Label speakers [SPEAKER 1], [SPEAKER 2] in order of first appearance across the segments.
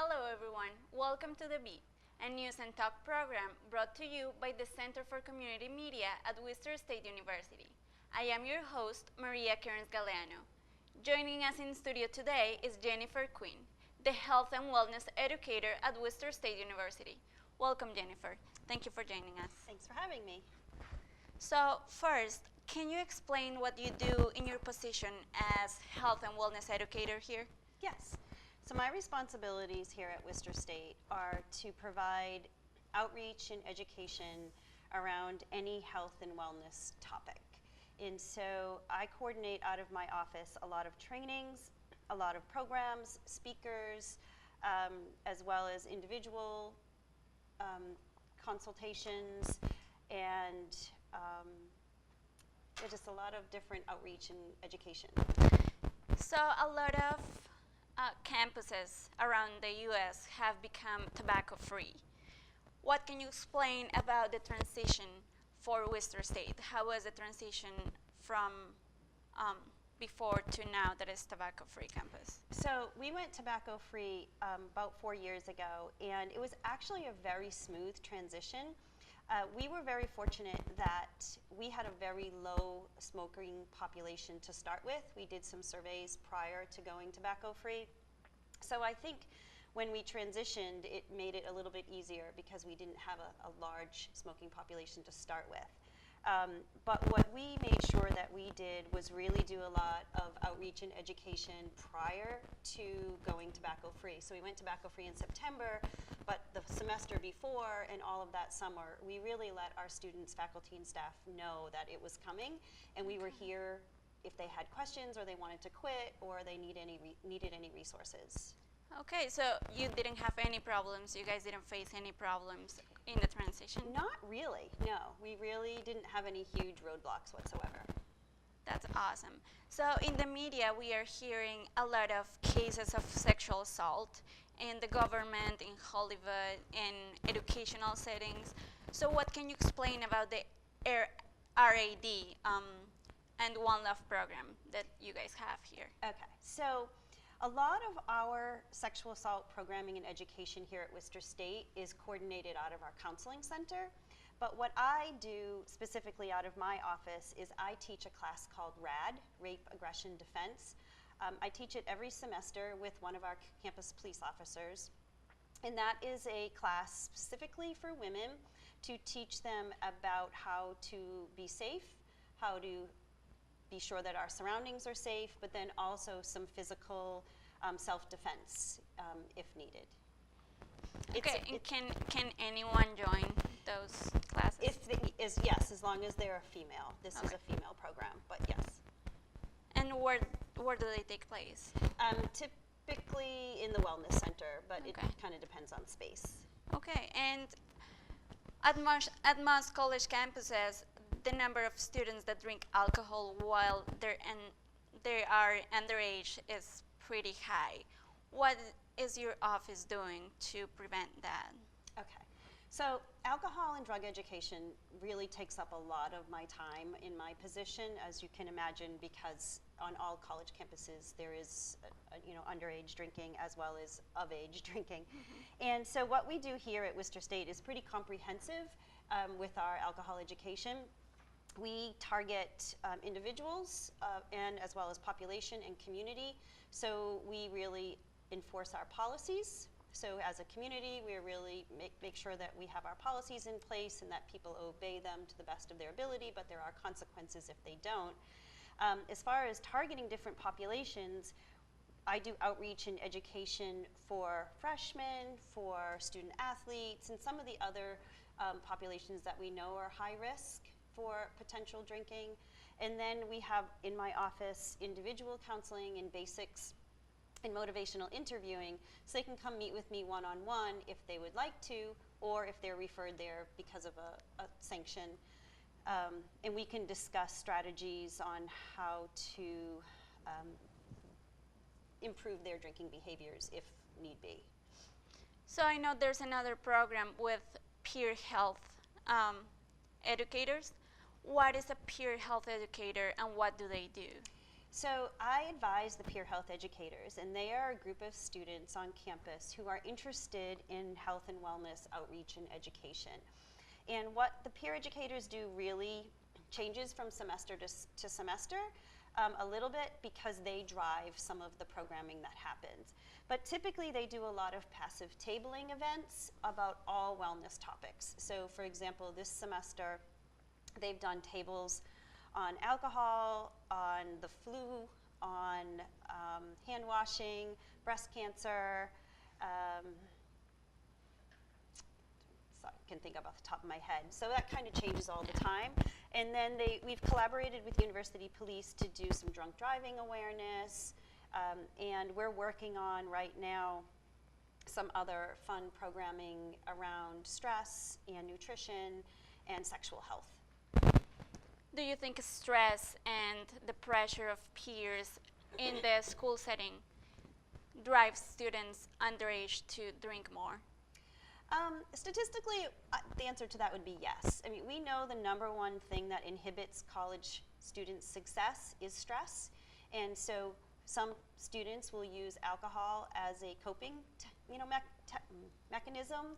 [SPEAKER 1] Hello everyone, welcome to The Beat, a news and talk program brought to you by the Center for Community Media at Worcester State University. I am your host, Maria Cairns-Galeano. Joining us in studio today is Jennifer Quinn, the Health and Wellness Educator at Worcester State University. Welcome, Jennifer. Thank you for joining us.
[SPEAKER 2] Thanks for having me.
[SPEAKER 1] So first, can you explain what you do in your position as Health and Wellness Educator here?
[SPEAKER 2] Yes. So my responsibilities here at Worcester State are to provide outreach and education around any health and wellness topic. And so I coordinate out of my office a lot of trainings, a lot of programs, speakers, as well as individual consultations, and just a lot of different outreach and education.
[SPEAKER 1] So a lot of campuses around the U.S. have become tobacco-free. What can you explain about the transition for Worcester State? How was the transition from before to now that it's tobacco-free campus?
[SPEAKER 2] So we went tobacco-free about 4 years ago, and it was actually a very smooth transition. We were very fortunate that we had a very low smoking population to start with. We did some surveys prior to going tobacco-free. So I think when we transitioned, it made it a little bit easier because we didn't have a large smoking population to start with. But what we made sure that we did was really do a lot of outreach and education prior to going tobacco-free. So we went tobacco-free in September, but the semester before and all of that summer, we really let our students, faculty, and staff know that it was coming, and we were here if they had questions or they wanted to quit or they needed any resources.
[SPEAKER 1] Okay, so you didn't have any problems, you guys didn't face any problems in the transition?
[SPEAKER 2] Not really, no. We really didn't have any huge roadblocks whatsoever.
[SPEAKER 1] That's awesome. So in the media, we are hearing a lot of cases of sexual assault in the government, in Hollywood, in educational settings. So what can you explain about the RAD and One Love program that you guys have here?
[SPEAKER 2] Okay, so a lot of our sexual assault programming and education here at Worcester State is coordinated out of our counseling center. But what I do specifically out of my office is I teach a class called RAD, Rape, Aggression, Defense. I teach it every semester with one of our campus police officers. And that is a class specifically for women to teach them about how to be safe, how to be sure that our surroundings are safe, but then also some physical self-defense if needed.
[SPEAKER 1] Okay, and can anyone join those classes?
[SPEAKER 2] Yes, as long as they're a female. This is a female program, but yes.
[SPEAKER 1] And where do they take place?
[SPEAKER 2] Typically in the Wellness Center, but it kind of depends on space.
[SPEAKER 1] Okay, and at most college campuses, the number of students that drink alcohol while they are underage is pretty high. What is your office doing to prevent that?
[SPEAKER 2] Okay, so alcohol and drug education really takes up a lot of my time in my position, as you can imagine, because on all college campuses there is underage drinking as well as of-age drinking. And so what we do here at Worcester State is pretty comprehensive with our alcohol education. We target individuals and as well as population and community. So we really enforce our policies. So as a community, we really make sure that we have our policies in place and that people obey them to the best of their ability, but there are consequences if they don't. As far as targeting different populations, I do outreach and education for freshmen, for student athletes, and some of the other populations that we know are high risk for potential drinking. And then we have in my office individual counseling and basics and motivational interviewing, so they can come meet with me one-on-one if they would like to, or if they're referred there because of a sanction. And we can discuss strategies on how to improve their drinking behaviors if need be.
[SPEAKER 1] So I know there's another program with peer health educators. What is a peer health educator and what do they do?
[SPEAKER 2] So I advise the peer health educators, and they are a group of students on campus who are interested in health and wellness outreach and education. And what the peer educators do really changes from semester to semester a little bit, because they drive some of the programming that happens. But typically they do a lot of passive tabling events about all wellness topics. So for example, this semester they've done tables on alcohol, on the flu, on hand washing, breast cancer, so I can think of off the top of my head. So that kind of changes all the time. And then we've collaborated with University Police to do some drunk driving awareness, and we're working on right now some other fun programming around stress and nutrition and sexual health.
[SPEAKER 1] Do you think stress and the pressure of peers in the school setting drives students underage to drink more?
[SPEAKER 2] Statistically, the answer to that would be yes. I mean, we know the number one thing that inhibits college students' success is stress. And so some students will use alcohol as a coping mechanism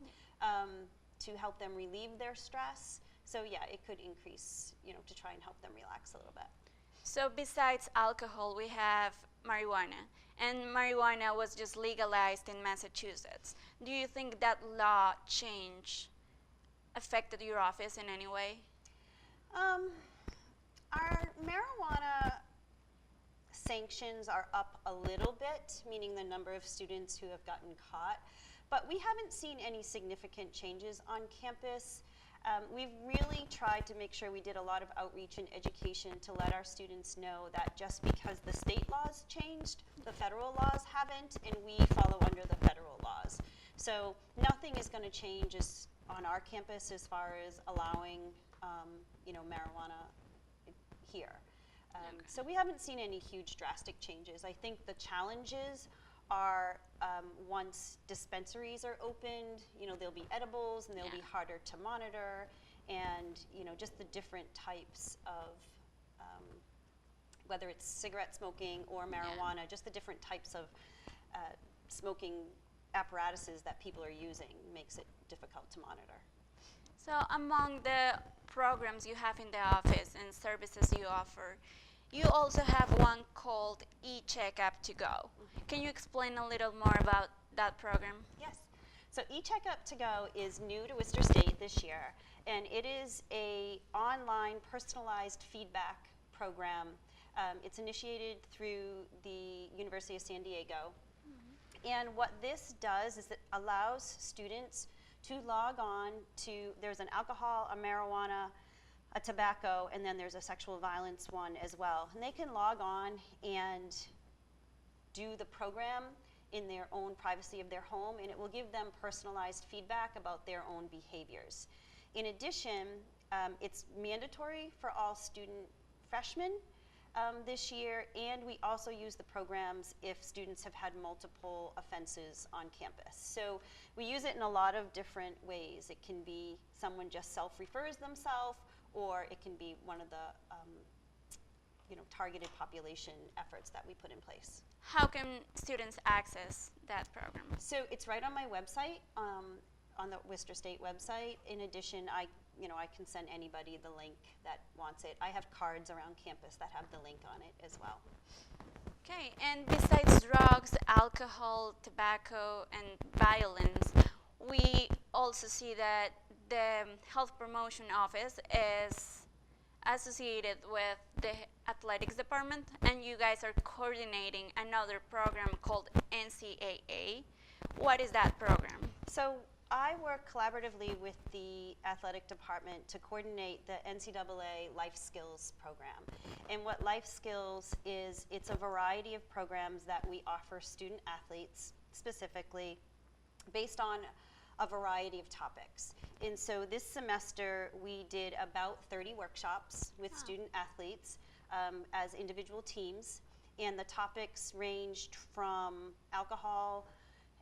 [SPEAKER 2] to help them relieve their stress. So yeah, it could increase, to try and help them relax a little bit.
[SPEAKER 1] So besides alcohol, we have marijuana. And marijuana was just legalized in Massachusetts. Do you think that law change affected your office in any way?
[SPEAKER 2] Our marijuana sanctions are up a little bit, meaning the number of students who have gotten caught. But we haven't seen any significant changes on campus. We've really tried to make sure we did a lot of outreach and education to let our students know that just because the state laws changed, the federal laws haven't, and we follow under the federal laws. So nothing is going to change on our campus as far as allowing, marijuana here.
[SPEAKER 1] Okay.
[SPEAKER 2] So we haven't seen any huge drastic changes. I think the challenges are once dispensaries are opened, there'll be edibles and they'll be harder to monitor, and just the different types of whether it's cigarette smoking or marijuana, just the different types of smoking apparatuses that people are using makes it difficult to monitor.
[SPEAKER 1] So among the programs you have in the office and services you offer, you also have one called Checkup to go. Can you explain a little more about that program?
[SPEAKER 2] Yes. So Checkup to go is new to Worcester State this year, and it is a online personalized feedback program. It's initiated through the University of San Diego. And what this does is it allows students to log on to, there's an alcohol, a marijuana, a tobacco, and then there's a sexual violence one as well. And they can log on and do the program in their own privacy of their home, and it will give them personalized feedback about their own behaviors. In addition, it's mandatory for all student freshmen this year, and we also use the programs if students have had multiple offenses on campus. So we use it in a lot of different ways. It can be someone just self-refers themselves, or it can be one of the targeted population efforts that we put in place.
[SPEAKER 1] How can students access that program?
[SPEAKER 2] So it's right on my website, on the Worcester State website. In addition, I can send anybody the link that wants it. I have cards around campus that have the link on it as well.
[SPEAKER 1] Okay, and besides drugs, alcohol, tobacco, and violence, we also see that the Health Promotion Office is associated with the athletics department, and you guys are coordinating another program called NCAA. What is that program?
[SPEAKER 2] So I work collaboratively with the athletic department to coordinate the NCAA Life Skills program. And what Life Skills is, it's a variety of programs that we offer student athletes specifically based on a variety of topics. And so this semester we did about 30 workshops with student athletes as individual teams, and the topics ranged from alcohol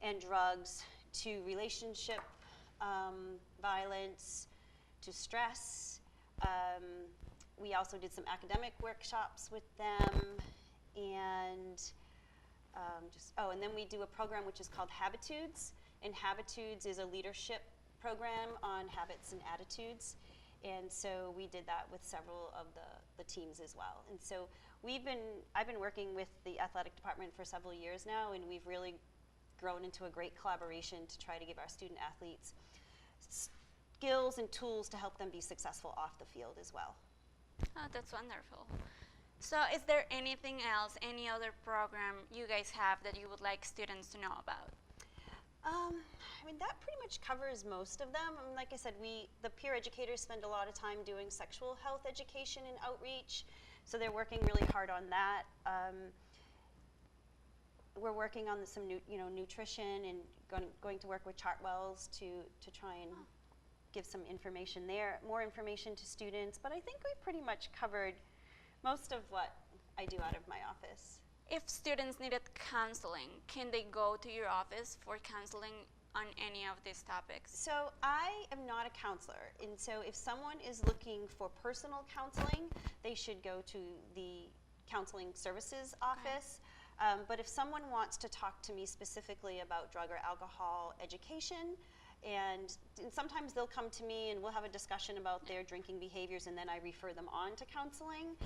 [SPEAKER 2] and drugs to relationship violence to stress. We also did some academic workshops with them, and and then we do a program which is called Habitudes, and Habitudes is a leadership program on habits and attitudes, and so we did that with several of the teams as well. And so I've been working with the athletic department for several years now, and we've really grown into a great collaboration to try to give our student athletes skills and tools to help them be successful off the field as well.
[SPEAKER 1] Oh, that's wonderful. So is there anything else, any other program you guys have that you would like students to know about?
[SPEAKER 2] I mean, that pretty much covers most of them. I mean, like I said, the peer educators spend a lot of time doing sexual health education and outreach, so they're working really hard on that. We're working on some nutrition, and going to work with Chartwells to try and give some information there, more information to students. But I think we've pretty much covered most of what I do out of my office.
[SPEAKER 1] If students needed counseling, can they go to your office for counseling on any of these topics?
[SPEAKER 2] So I am not a counselor, and so if someone is looking for personal counseling, they should go to the counseling services office. But if someone wants to talk to me specifically about drug or alcohol education, and sometimes they'll come to me and we'll have a discussion about their drinking behaviors, and then I refer them on to counseling.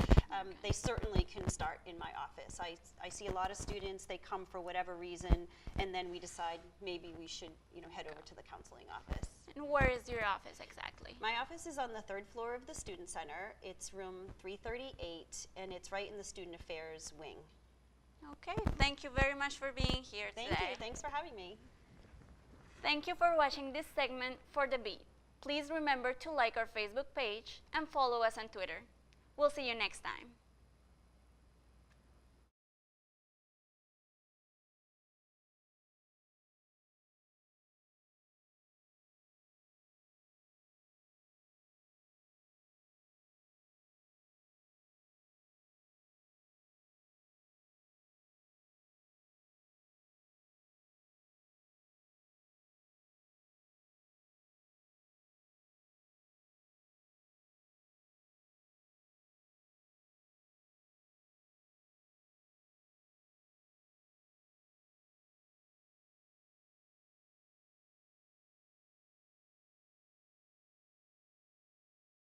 [SPEAKER 2] They certainly can start in my office. I see a lot of students, they come for whatever reason, and then we decide maybe we should head over to the counseling office.
[SPEAKER 1] And where is your office exactly?
[SPEAKER 2] My office is on the 3rd floor of the Student Center. It's room 338, and it's right in the Student Affairs wing.
[SPEAKER 1] Okay, thank you very much for being here today.
[SPEAKER 2] Thank you. Thanks for having me.
[SPEAKER 1] Thank you for watching this segment for The Beat. Please remember to like our Facebook page and follow us on Twitter. We'll see you next time.